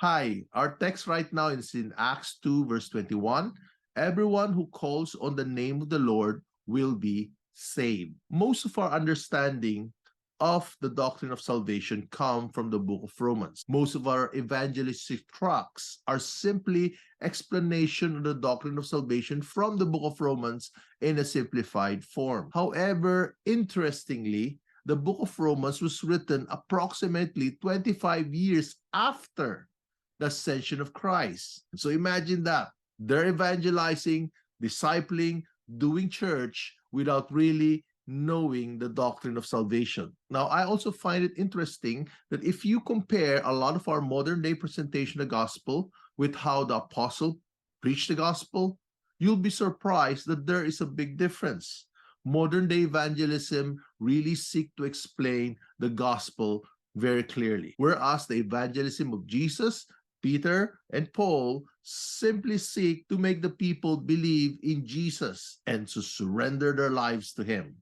Hi, our text right now is in Acts 2, verse 21. Everyone who calls on the name of the Lord will be saved. Most of our understanding of the doctrine of salvation come from the book of Romans. Most of our evangelistic tracts are simply explanation of the doctrine of salvation from the book of Romans in a simplified form. However, interestingly, the book of Romans was written approximately 25 years after the ascension of Christ. So imagine that. They're evangelizing, discipling, doing church without really knowing the doctrine of salvation. Now, I also find it interesting that if you compare a lot of our modern day presentation of the gospel with how the apostle preached the gospel, you'll be surprised that there is a big difference. Modern day evangelism really seek to explain the gospel very clearly, whereas the evangelism of Jesus, Peter, and Paul simply seek to make the people believe in Jesus and to surrender their lives to him.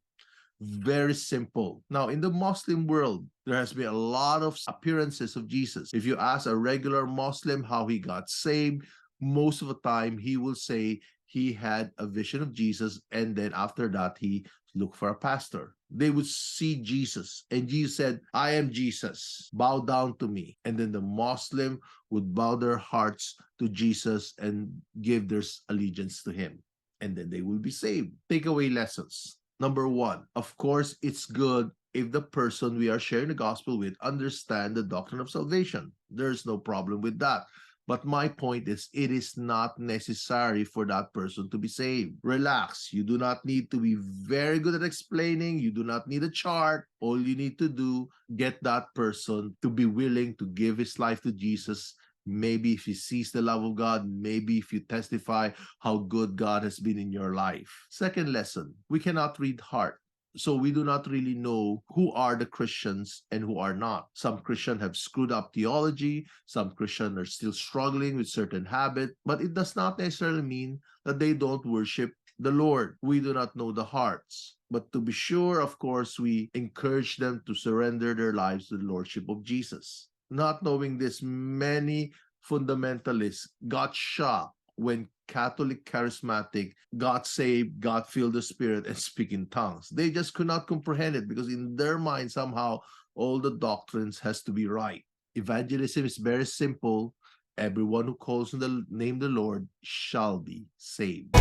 Very simple. Now, in the Muslim world, there has been a lot of appearances of Jesus. If you ask a regular Muslim how he got saved, most of the time he will say he had a vision of Jesus, and then after that, he looked for a pastor. They would see Jesus, and Jesus said, I am Jesus, bow down to me. And then the Muslim would bow their hearts to Jesus and give their allegiance to him. And then they will be saved. Takeaway lessons. Number one, of course, it's good if the person we are sharing the gospel with understand the doctrine of salvation. There's no problem with that. But my point is, it is not necessary for that person to be saved. Relax. You do not need to be very good at explaining. You do not need a chart. All you need to do, get that person to be willing to give his life to Jesus. Maybe if he sees the love of God, maybe if you testify how good God has been in your life. Second lesson, we cannot read heart. So we do not really know who are the Christians and who are not. Some Christians have screwed up theology. Some Christians are still struggling with certain habits. But it does not necessarily mean that they don't worship the Lord. We do not know the hearts. But to be sure, of course, we encourage them to surrender their lives to the Lordship of Jesus. Not knowing this, many fundamentalists got shocked when Catholic charismatic got saved, got filled the Spirit, and speak in tongues. They just could not comprehend it because in their mind, somehow, all the doctrines has to be right. Evangelism is very simple. Everyone who calls on the name of the Lord shall be saved.